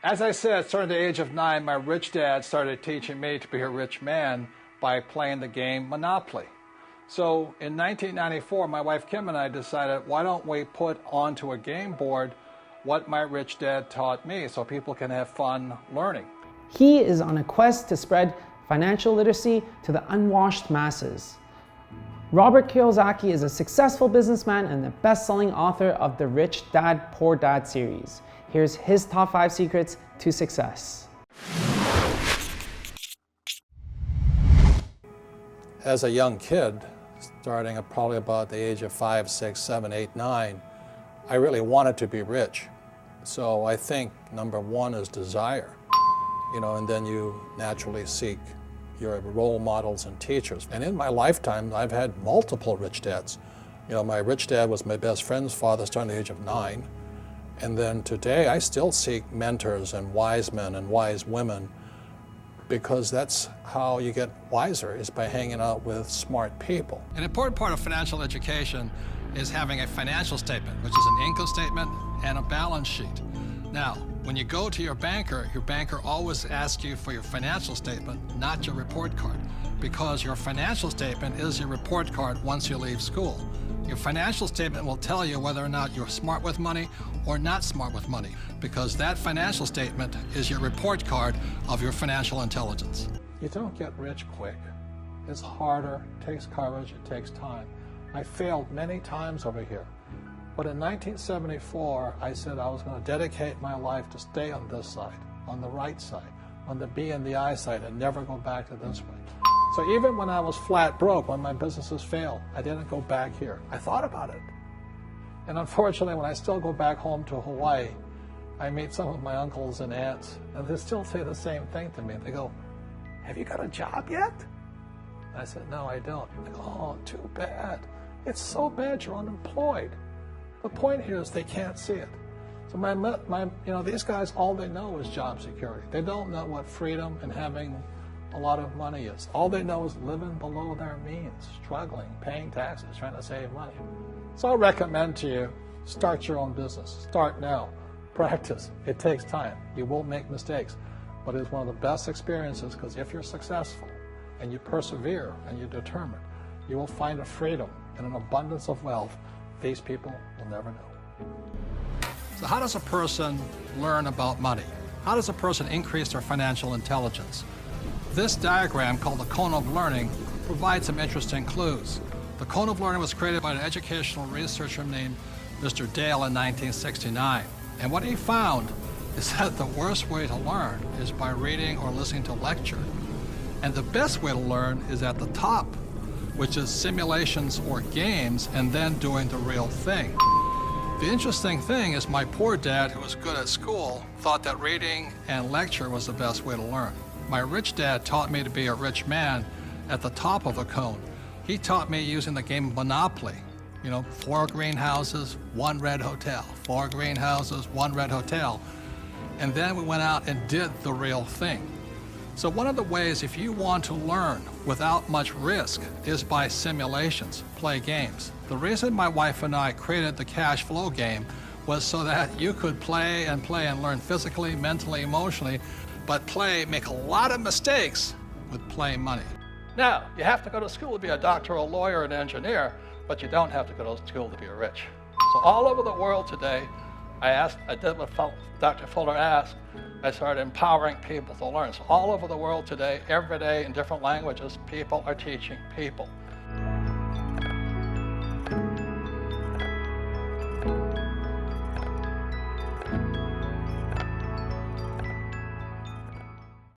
As I said, starting at the age of 9, my rich dad started teaching me to be a rich man by playing the game Monopoly. So in 1994, my wife Kim and I decided, why don't we put onto a game board what my rich dad taught me so people can have fun learning. He is on a quest to spread financial literacy to the unwashed masses. Robert Kiyosaki is a successful businessman and the best-selling author of the Rich Dad, Poor Dad series. Here's his top 5 secrets to success. As a young kid, starting at probably about the age of 5, 6, 7, 8, 9, I really wanted to be rich. So I think number one is desire, and then you naturally seek your role models and teachers. And in my lifetime, I've had multiple rich dads. My rich dad was my best friend's father starting at the age of 9. And then today, I still seek mentors and wise men and wise women, because that's how you get wiser, is by hanging out with smart people. An important part of financial education is having a financial statement, which is an income statement and a balance sheet. Now, when you go to your banker always asks you for your financial statement, not your report card, because your financial statement is your report card once you leave school. Your financial statement will tell you whether or not you're smart with money or not smart with money, because that financial statement is your report card of your financial intelligence. You don't get rich quick. It's harder, it takes courage, it takes time. I failed many times over here. But in 1974, I said I was going to dedicate my life to stay on this side, on the right side, on the B and the I side, and never go back to this way. So even when I was flat broke, when my businesses failed, I didn't go back here. I thought about it. And unfortunately, when I still go back home to Hawaii, I meet some of my uncles and aunts, and they still say the same thing to me. They go, "Have you got a job yet?" And I said, "No, I don't." They go, "Oh, too bad. It's so bad you're unemployed." The point here is they can't see it. So these guys, all they know is job security. They don't know what freedom and having a lot of money is. All they know is living below their means, struggling, paying taxes, trying to save money. So I recommend to you, start your own business. Start now. Practice. It takes time. You will make mistakes, but it's one of the best experiences, because if you're successful and you persevere and you're determined, you will find a freedom and an abundance of wealth these people will never know. So how does a person learn about money? How does a person increase their financial intelligence? This diagram, called the cone of learning, provides some interesting clues. The cone of learning was created by an educational researcher named Mr. Dale in 1969. And what he found is that the worst way to learn is by reading or listening to a lecture. And the best way to learn is at the top, which is simulations or games, and then doing the real thing. The interesting thing is my poor dad, who was good at school, thought that reading and lecture was the best way to learn. My rich dad taught me to be a rich man at the top of the cone. He taught me using the game Monopoly. 4 greenhouses, 1 red hotel. 4 greenhouses, 1 red hotel. And then we went out and did the real thing. So one of the ways, if you want to learn without much risk, is by simulations, play games. The reason my wife and I created the cash flow game was so that you could play and learn physically, mentally, emotionally, but make a lot of mistakes with playing money. Now, you have to go to school to be a doctor, a lawyer, an engineer, but you don't have to go to school to be rich. So all over the world today, I did what Dr. Fuller asked. I started empowering people to learn. So all over the world today, every day in different languages, people are teaching people.